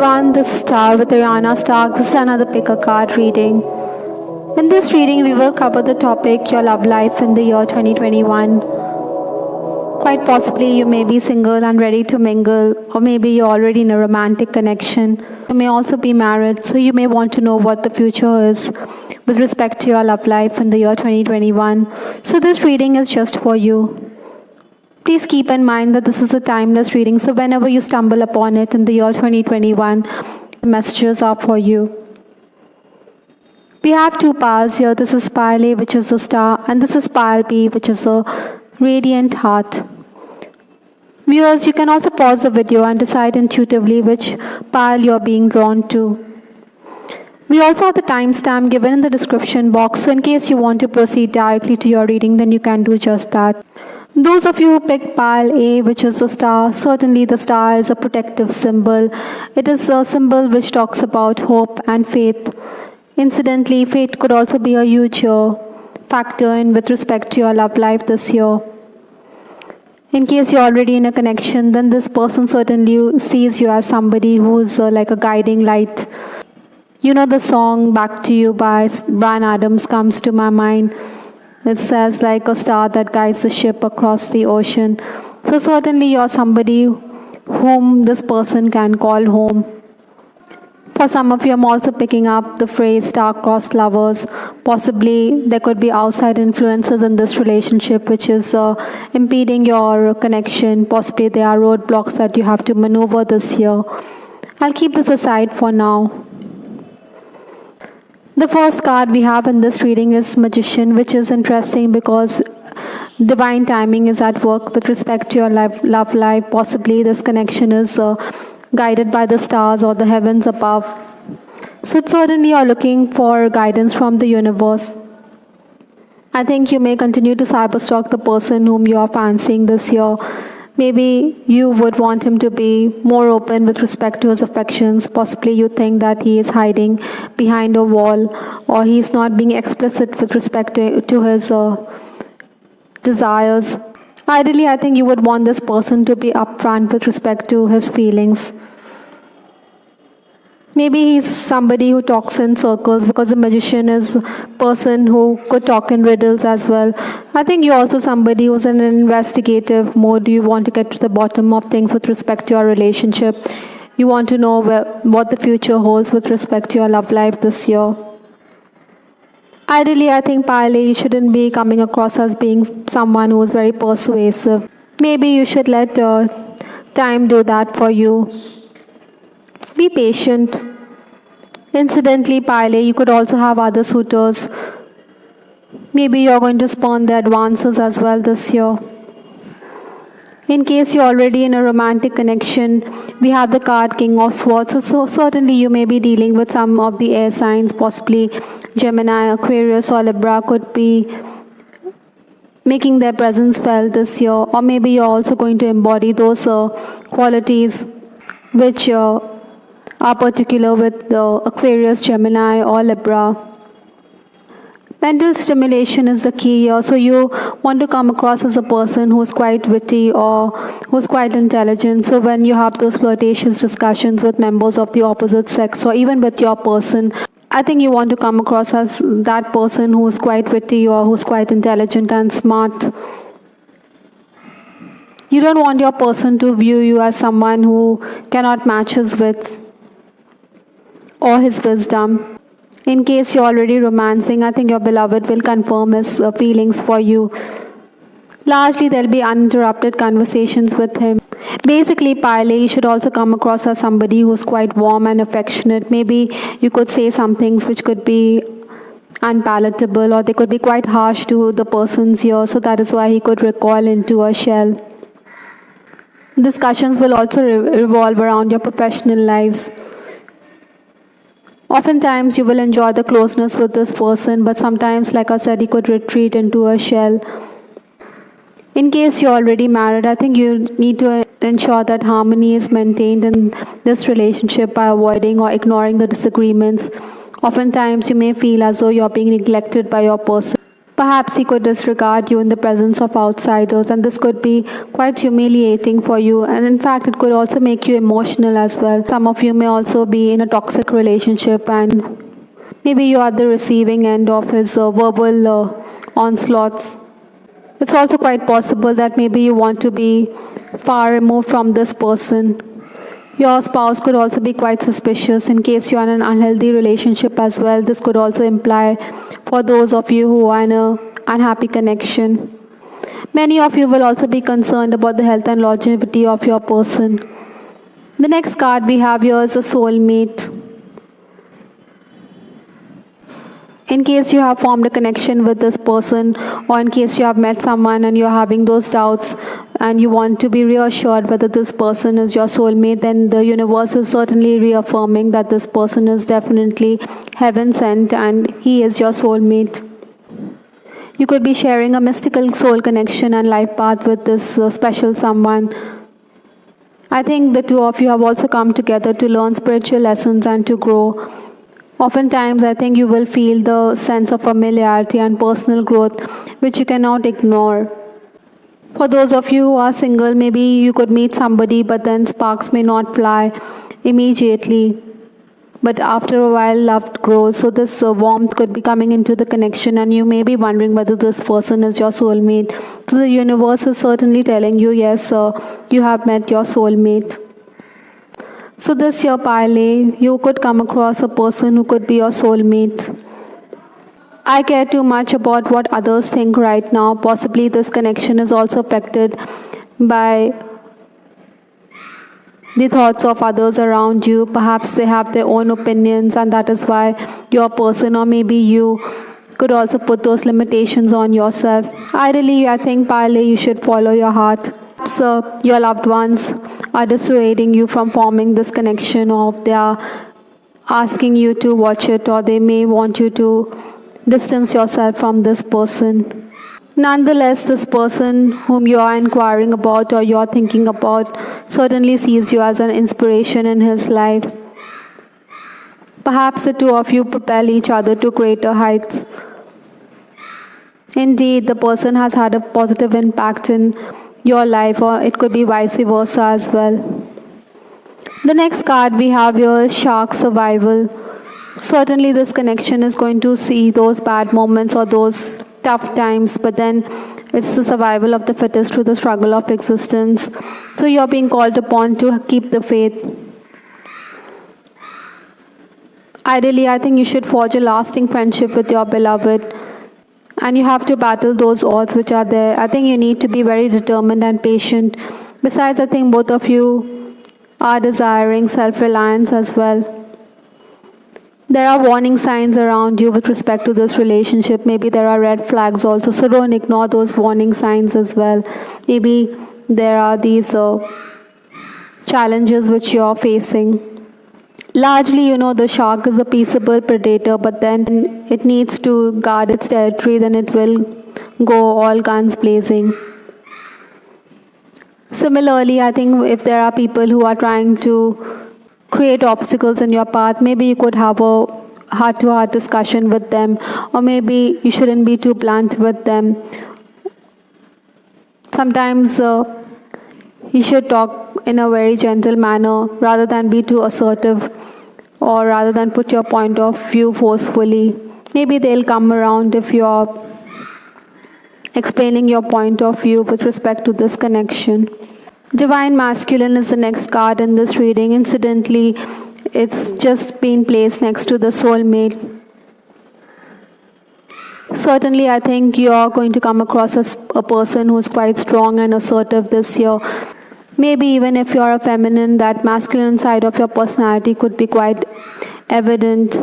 everyone, this is Star with Ariana Star. This is another pick a card reading. In this reading, we will cover the topic your love life in the year 2021. Quite possibly, you may be single and ready to mingle, or maybe you're already in a romantic connection. You may also be married, so you may want to know what the future is with respect to your love life in the year 2021. So, this reading is just for you. Please keep in mind that this is a timeless reading, so whenever you stumble upon it in the year 2021, the messages are for you. We have two piles here. This is pile A, which is the star, and this is pile B, which is a radiant heart. Viewers, you can also pause the video and decide intuitively which pile you're being drawn to. We also have the timestamp given in the description box, so in case you want to proceed directly to your reading, then you can do just that. Those of you who picked pile A, which is the star, certainly the star is a protective symbol. It is a symbol which talks about hope and faith. Incidentally, faith could also be a huge factor in with respect to your love life this year. In case you're already in a connection, then this person certainly sees you as somebody who is like a guiding light. You know, the song Back to You by Bryan Adams comes to my mind. It says like a star that guides the ship across the ocean. So certainly you're somebody whom this person can call home. For some of you, I'm also picking up the phrase star-crossed lovers. Possibly there could be outside influences in this relationship which is impeding your connection. Possibly there are roadblocks that you have to maneuver this year. I'll keep this aside for now. The first card we have in this reading is Magician, which is interesting because divine timing is at work with respect to your love life. Possibly this connection is guided by the stars or the heavens above. So certainly you're looking for guidance from the universe. I think you may continue to cyberstalk the person whom you are fancying this year. Maybe you would want him to be more open with respect to his affections. Possibly you think that he is hiding behind a wall, or he's not being explicit with respect to his desires. Ideally, I think you would want this person to be upfront with respect to his feelings. Maybe he's somebody who talks in circles, because the magician is a person who could talk in riddles as well. I think you're also somebody who's in an investigative mode. You want to get to the bottom of things with respect to your relationship. You want to know what the future holds with respect to your love life this year. Ideally, I think pile A, you shouldn't be coming across as being someone who is very persuasive. Maybe you should let time do that for you. Be patient. Incidentally, pile A, you could also have other suitors. Maybe you're going to spurn their advances as well this year. In case you're already in a romantic connection, we have the card King of Swords. So certainly you may be dealing with some of the air signs, possibly Gemini, Aquarius, or Libra could be making their presence felt this year. Or maybe you're also going to embody those qualities which are particular with the Aquarius, Gemini, or Libra. Mental stimulation is the key here. So you want to come across as a person who's quite witty or who's quite intelligent. So when you have those flirtatious discussions with members of the opposite sex or even with your person, I think you want to come across as that person who's quite witty or who's quite intelligent and smart. You don't want your person to view you as someone who cannot match his wits or his wisdom. In case you're already romancing, I think your beloved will confirm his feelings for you. Largely, there'll be uninterrupted conversations with him. Basically, pile A, you should also come across as somebody who's quite warm and affectionate. Maybe you could say some things which could be unpalatable, or they could be quite harsh to the person's ear, so that is why he could recoil into a shell. Discussions will also revolve around your professional lives. Oftentimes, you will enjoy the closeness with this person, but sometimes, like I said, he could retreat into a shell. In case you're already married, I think you need to ensure that harmony is maintained in this relationship by avoiding or ignoring the disagreements. Oftentimes, you may feel as though you're being neglected by your person. Perhaps he could disregard you in the presence of outsiders, and this could be quite humiliating for you. And in fact, it could also make you emotional as well. Some of you may also be in a toxic relationship, and maybe you are the receiving end of his verbal onslaughts. It's also quite possible that maybe you want to be far removed from this person. Your spouse could also be quite suspicious in case you are in an unhealthy relationship as well. This could also imply for those of you who are in an unhappy connection. Many of you will also be concerned about the health and longevity of your person. The next card we have here is a soulmate. In case you have formed a connection with this person, or in case you have met someone and you're having those doubts and you want to be reassured whether this person is your soulmate, then the universe is certainly reaffirming that this person is definitely heaven sent and he is your soulmate. You could be sharing a mystical soul connection and life path with this special someone. I think the two of you have also come together to learn spiritual lessons and to grow. Oftentimes, I think you will feel the sense of familiarity and personal growth, which you cannot ignore. For those of you who are single, maybe you could meet somebody, but then sparks may not fly immediately. But after a while, love grows. So this warmth could be coming into the connection, and you may be wondering whether this person is your soulmate. So the universe is certainly telling you, yes, you have met your soulmate. So this year, Pile, you could come across a person who could be your soulmate. I care too much about what others think right now. Possibly this connection is also affected by the thoughts of others around you. Perhaps they have their own opinions, and that is why your person, or maybe you, could also put those limitations on yourself. Ideally, I think, Pile, you should follow your heart. Perhaps your loved ones are dissuading you from forming this connection, or they are asking you to watch it, or they may want you to distance yourself from this person. Nonetheless, this person whom you are inquiring about or you are thinking about certainly sees you as an inspiration in his life. Perhaps the two of you propel each other to greater heights. Indeed, the person has had a positive impact in your life, or it could be vice versa as well. The next card we have here is Shark Survival. Certainly this connection is going to see those bad moments or those tough times, but then it's the survival of the fittest through the struggle of existence. So you're being called upon to keep the faith. Ideally, I think you should forge a lasting friendship with your beloved. And you have to battle those odds which are there. I think you need to be very determined and patient. Besides, I think both of you are desiring self-reliance as well. There are warning signs around you with respect to this relationship. Maybe there are red flags also, so don't ignore those warning signs as well. Maybe there are these challenges which you're facing. Largely, the shark is a peaceable predator, but then it needs to guard its territory, then it will go all guns blazing. Similarly, I think if there are people who are trying to create obstacles in your path, maybe you could have a heart-to-heart discussion with them, or maybe you shouldn't be too blunt with them. Sometimes you should talk in a very gentle manner rather than be too assertive, or rather than put your point of view forcefully. Maybe they'll come around if you're explaining your point of view with respect to this connection. Divine Masculine is the next card in this reading. Incidentally, it's just been placed next to the soulmate. Certainly, I think you're going to come across a person who's quite strong and assertive this year. Maybe even if you're a feminine, that masculine side of your personality could be quite evident.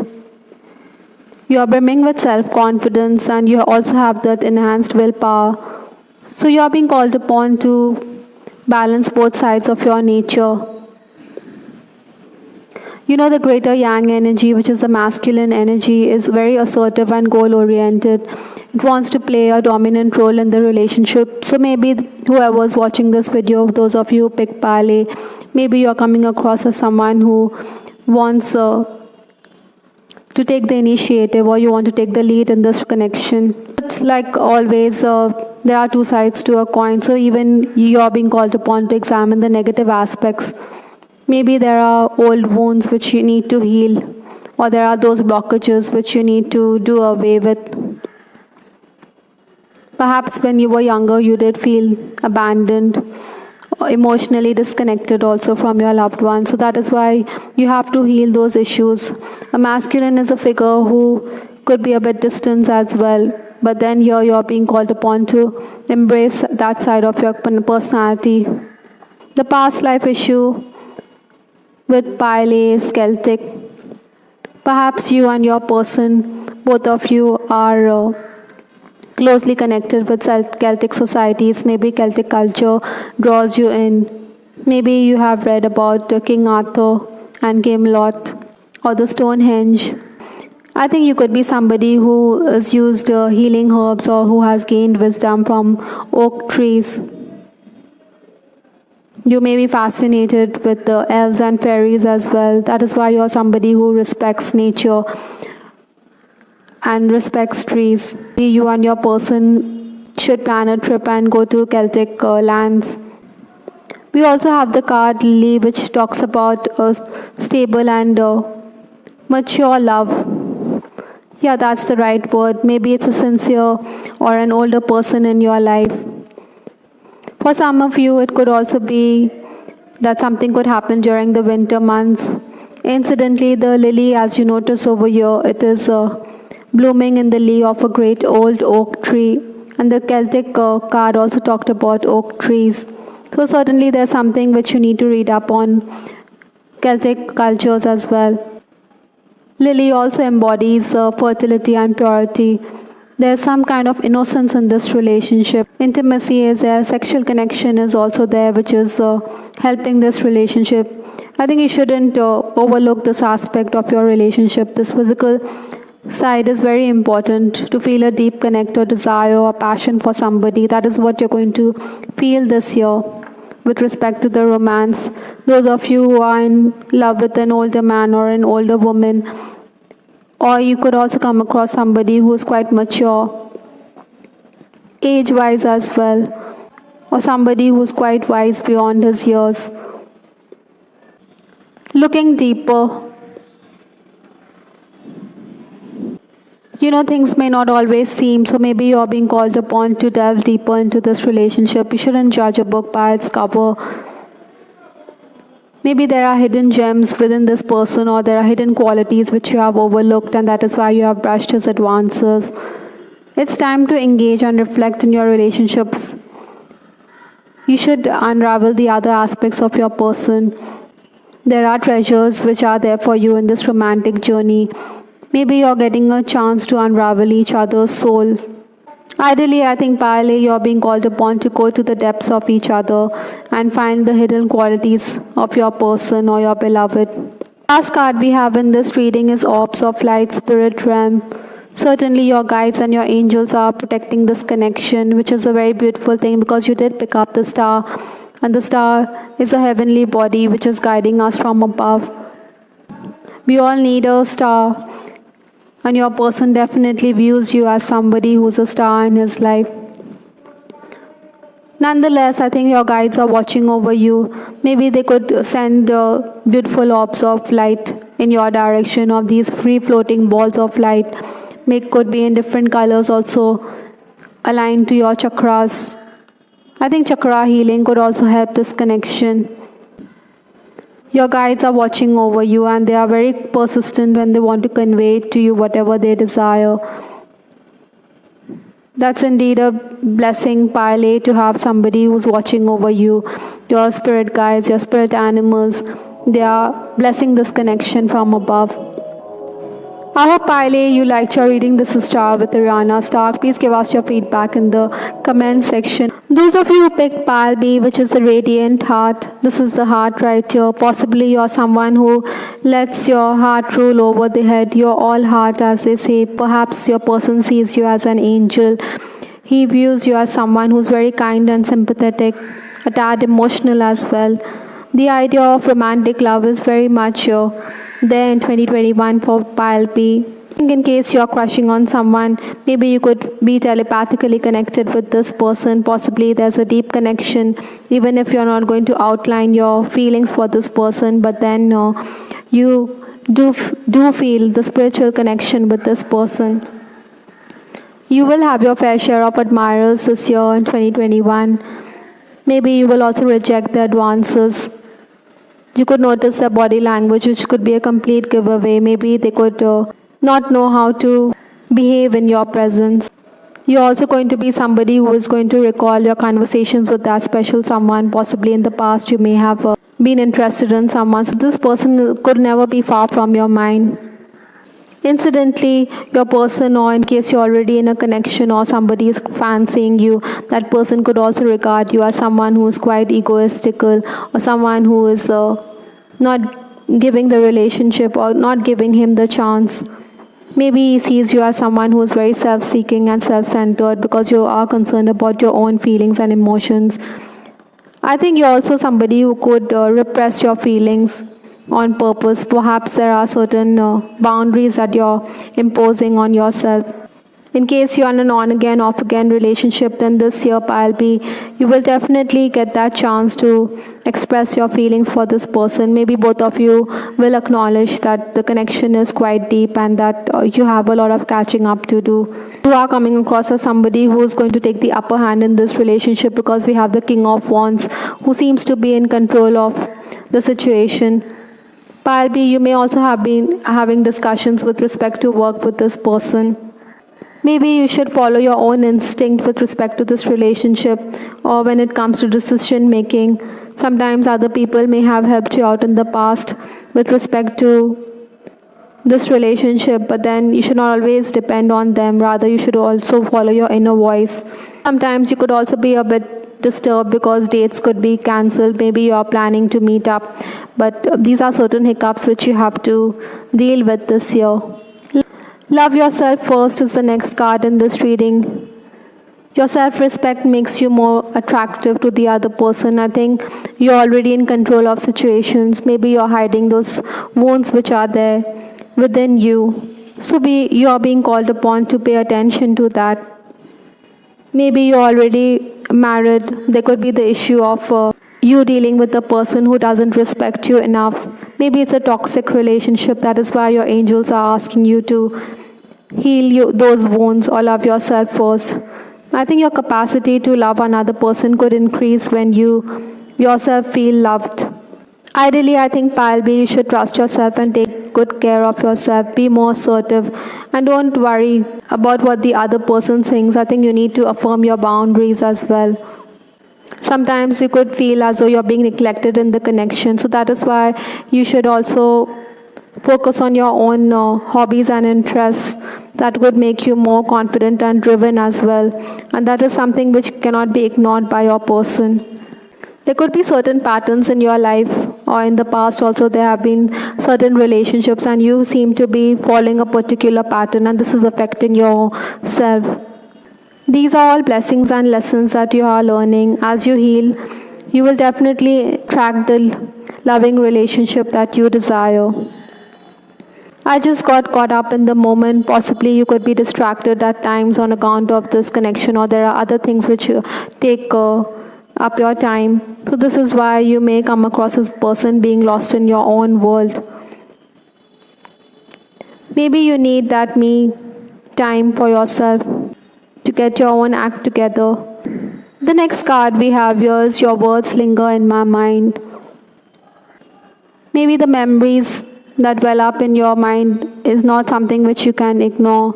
You're brimming with self-confidence, and you also have that enhanced willpower. So you're being called upon to balance both sides of your nature. The greater yang energy, which is the masculine energy, is very assertive and goal-oriented. It wants to play a dominant role in the relationship. So maybe whoever's watching this video, those of you who pick Pale, maybe you're coming across as someone who wants to take the initiative, or you want to take the lead in this connection. But But like always, there are two sides to a coin. So even you're being called upon to examine the negative aspects. Maybe there are old wounds which you need to heal, or there are those blockages which you need to do away with. Perhaps when you were younger, you did feel abandoned, or emotionally disconnected also from your loved ones. So that is why you have to heal those issues. A masculine is a figure who could be a bit distant as well. But then here you're being called upon to embrace that side of your personality. The past life issue with Pile is Celtic. Perhaps you and your person, both of you are closely connected with Celtic societies. Maybe Celtic culture draws you in. Maybe you have read about King Arthur and Camelot or the Stonehenge. I think you could be somebody who has used healing herbs or who has gained wisdom from oak trees. You may be fascinated with the elves and fairies as well. That is why you're somebody who respects nature and respects trees. You and your person should plan a trip and go to Celtic lands. We also have the card Lily, which talks about a stable and mature love. Yeah, that's the right word. Maybe it's a sincere or an older person in your life. For some of you, it could also be that something could happen during the winter months. Incidentally, the lily, as you notice over here, it is blooming in the lee of a great old oak tree. And the Celtic card also talked about oak trees. So certainly there's something which you need to read up on Celtic cultures as well. Lily also embodies fertility and purity. There's some kind of innocence in this relationship. Intimacy is there, sexual connection is also there, which is helping this relationship. I think you shouldn't overlook this aspect of your relationship. This physical side is very important to feel a deep connect or desire or passion for somebody. That is what you're going to feel this year with respect to the romance. Those of you who are in love with an older man or an older woman, or you could also come across somebody who is quite mature, age-wise as well, or somebody who is quite wise beyond his years. Looking deeper, things may not always seem, so maybe you're being called upon to delve deeper into this relationship. You shouldn't judge a book by its cover. Maybe there are hidden gems within this person, or there are hidden qualities which you have overlooked, and that is why you have brushed his advances. It's time to engage and reflect in your relationships. You should unravel the other aspects of your person. There are treasures which are there for you in this romantic journey. Maybe you're getting a chance to unravel each other's soul. Ideally, I think parallel, you're being called upon to go to the depths of each other and find the hidden qualities of your person or your beloved. Last card we have in this reading is Orbs of Light, Spirit Realm. Certainly your guides and your angels are protecting this connection, which is a very beautiful thing because you did pick up the star, and the star is a heavenly body which is guiding us from above. We all need a star, and your person definitely views you as somebody who's a star in his life. Nonetheless, I think your guides are watching over you. Maybe they could send beautiful orbs of light in your direction, of these free-floating balls of light. Could be in different colors, also aligned to your chakras. I think chakra healing could also help this connection. Your guides are watching over you, and they are very persistent when they want to convey to you whatever they desire. That's indeed a blessing, Pile, to have somebody who's watching over you. Your spirit guides, your spirit animals, they are blessing this connection from above. I hope, Pile, you liked your reading. This is Star with Ariana. Star, please give us your feedback in the comment section. Those of you who picked Pile B, which is the radiant heart, this is the heart right here. Possibly you're someone who lets your heart rule over the head. You're all heart, as they say. Perhaps your person sees you as an angel. He views you as someone who's very kind and sympathetic, a tad emotional as well. The idea of romantic love is very much there in 2021 for Pile B. In case you're crushing on someone, maybe you could be telepathically connected with this person. Possibly there's a deep connection, even if you're not going to outline your feelings for this person, but then you do feel the spiritual connection with this person. You will have your fair share of admirers this year in 2021. Maybe you will also reject the advances. You could notice their body language, which could be a complete giveaway. Maybe they could not know how to behave in your presence. You're also going to be somebody who is going to recall your conversations with that special someone. Possibly in the past you may have been interested in someone. So this person could never be far from your mind. Incidentally, your person, or in case you're already in a connection or somebody is fancying you, that person could also regard you as someone who is quite egoistical, or someone who is not giving the relationship or not giving him the chance. Maybe he sees you as someone who is very self-seeking and self-centered because you are concerned about your own feelings and emotions. I think you're also somebody who could repress your feelings on purpose. Perhaps there are certain boundaries that you're imposing on yourself. In case you're in an on-again, off-again relationship, then this year, Pile B, you will definitely get that chance to express your feelings for this person. Maybe both of you will acknowledge that the connection is quite deep and that you have a lot of catching up to do. You are coming across as somebody who is going to take the upper hand in this relationship because we have the King of Wands who seems to be in control of the situation. Pile B, you may also have been having discussions with respect to work with this person. Maybe you should follow your own instinct with respect to this relationship, or when it comes to decision making. Sometimes other people may have helped you out in the past with respect to this relationship, but then you should not always depend on them. Rather, you should also follow your inner voice. Sometimes you could also be a bit disturbed because dates could be cancelled. Maybe you are planning to meet up, but these are certain hiccups which you have to deal with this year. Love yourself first is the next card in this reading. Your self-respect makes you more attractive to the other person. I think you're already in control of situations. Maybe you're hiding those wounds which are there within you. So you're being called upon to pay attention to that. Maybe you're already married. There could be the issue of you dealing with a person who doesn't respect you enough. Maybe it's a toxic relationship. That is why your angels are asking you to heal those wounds or love yourself first. I think your capacity to love another person could increase when you yourself feel loved. Ideally, I think, Pile B, you should trust yourself and take good care of yourself. Be more assertive and don't worry about what the other person thinks. I think you need to affirm your boundaries as well. Sometimes you could feel as though you're being neglected in the connection. So that is why you should also focus on your own hobbies and interests. That would make you more confident and driven as well. And that is something which cannot be ignored by your person. There could be certain patterns in your life, or in the past also there have been certain relationships and you seem to be following a particular pattern, and this is affecting yourself. These are all blessings and lessons that you are learning. As you heal, you will definitely attract the loving relationship that you desire. I just got caught up in the moment. Possibly you could be distracted at times on account of this connection, or there are other things which take up your time. So this is why you may come across this person being lost in your own world. Maybe you need that me time for yourself to get your own act together. The next card we have here is your words linger in my mind. Maybe the memories that well up in your mind is not something which you can ignore.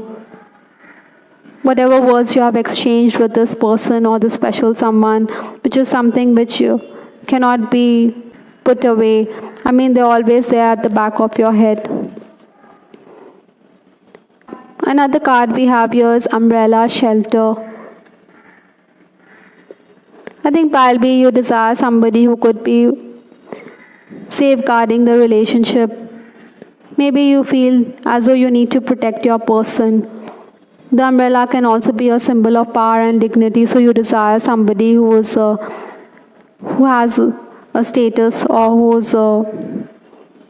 Whatever words you have exchanged with this person or this special someone, which is something which you cannot be put away. I mean, they're always there at the back of your head. Another card we have here is Umbrella Shelter. I think, Pile B, you desire somebody who could be safeguarding the relationship. Maybe you feel as though you need to protect your person. The umbrella can also be a symbol of power and dignity, so you desire somebody who has a status, or who's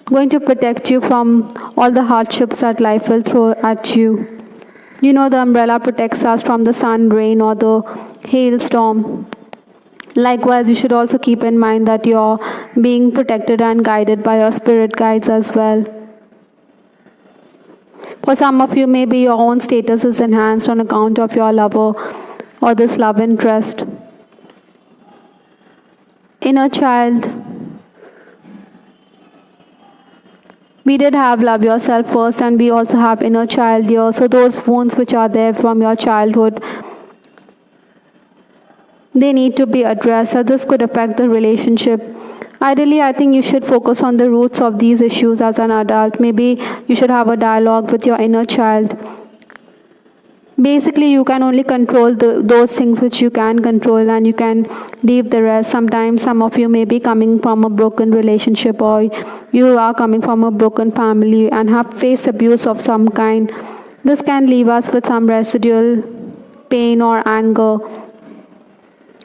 going to protect you from all the hardships that life will throw at you. You know, the umbrella protects us from the sun, rain, or the hailstorm. Likewise, you should also keep in mind that you're being protected and guided by your spirit guides as well. For some of you, maybe your own status is enhanced on account of your lover or this love interest. Inner child. We did have love yourself first, and we also have inner child here. So those wounds which are there from your childhood, they need to be addressed, or this could affect the relationship. Ideally, I think you should focus on the roots of these issues as an adult. Maybe you should have a dialogue with your inner child. Basically, you can only control those things which you can control, and you can leave the rest. Sometimes some of you may be coming from a broken relationship, or you are coming from a broken family and have faced abuse of some kind. This can leave us with some residual pain or anger.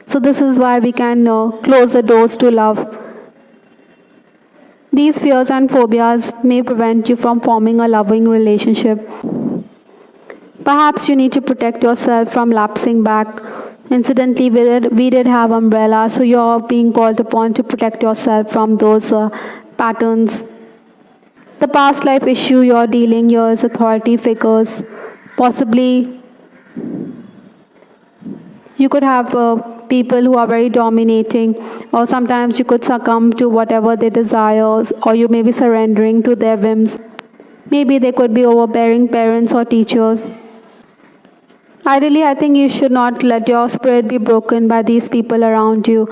So this is why we can close the doors to love. These fears and phobias may prevent you from forming a loving relationship. Perhaps you need to protect yourself from lapsing back. Incidentally, we did have umbrella, so you're being called upon to protect yourself from those patterns. The past life issue you're dealing here is authority figures. Possibly, you could have people who are very dominating, or sometimes you could succumb to whatever they desire, or you may be surrendering to their whims. Maybe they could be overbearing parents or teachers. Ideally, I think you should not let your spirit be broken by these people around you.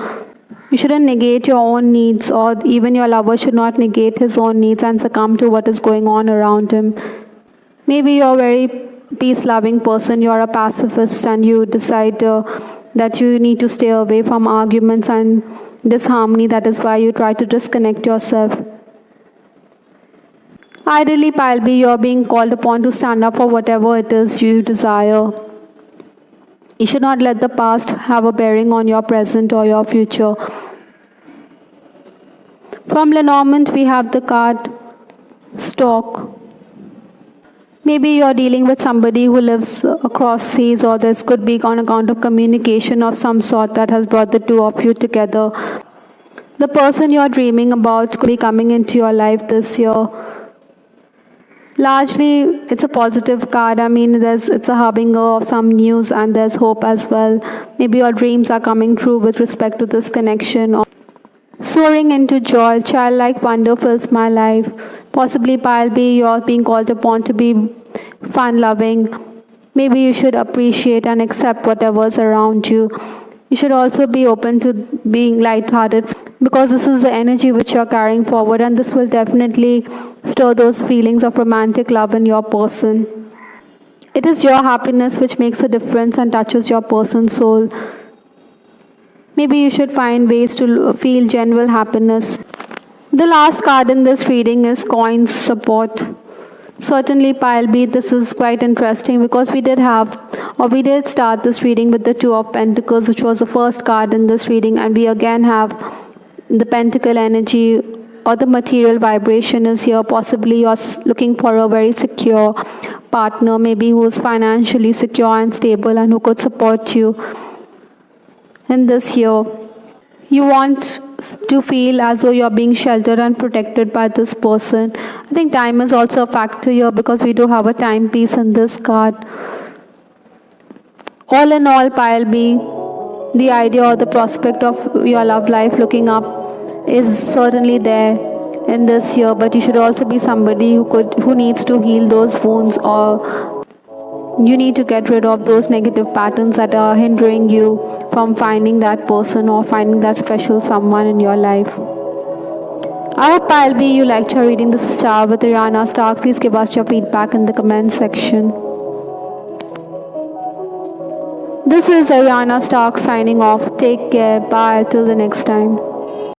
You shouldn't negate your own needs, or even your lover should not negate his own needs and succumb to what is going on around him. Maybe you're a very peace-loving person, you're a pacifist, and you decide that you need to stay away from arguments and disharmony. That is why you try to disconnect yourself. Ideally, Pile B, you're being called upon to stand up for whatever it is you desire. You should not let the past have a bearing on your present or your future. From Lenormand, we have the card Stork. Maybe you're dealing with somebody who lives across seas, or this could be on account of communication of some sort that has brought the two of you together. The person you're dreaming about could be coming into your life this year. Largely, it's a positive card. I mean, it's a harbinger of some news, and there's hope as well. Maybe your dreams are coming true with respect to this connection. Soaring into joy, childlike wonder fills my life. Possibly, Pile B, you're being called upon to be fun-loving. Maybe you should appreciate and accept whatever's around you. You should also be open to being light-hearted, because this is the energy which you're carrying forward, and this will definitely stir those feelings of romantic love in your person. It is your happiness which makes a difference and touches your person's soul. Maybe you should find ways to feel genuine happiness. The last card in this reading is Coins Support. Certainly, Pile B, this is quite interesting, because we did start this reading with the Two of Pentacles, which was the first card in this reading, and we again have the Pentacle energy, or the material vibration is here. Possibly you're looking for a very secure partner, maybe who is financially secure and stable and who could support you in this year. You want to feel as though you're being sheltered and protected by this person. I think time is also a factor here, because we do have a timepiece in this card. All in all, Pile B, the idea or the prospect of your love life looking up is certainly there in this year, but you should also be somebody who needs to heal those wounds, or you need to get rid of those negative patterns that are hindering you from finding that person or finding that special someone in your life. I hope, Pile B, you liked your reading. This is Star with Ariana Stark. Please give us your feedback in the comment section. This is Ariana Stark signing off. Take care. Bye. Till the next time.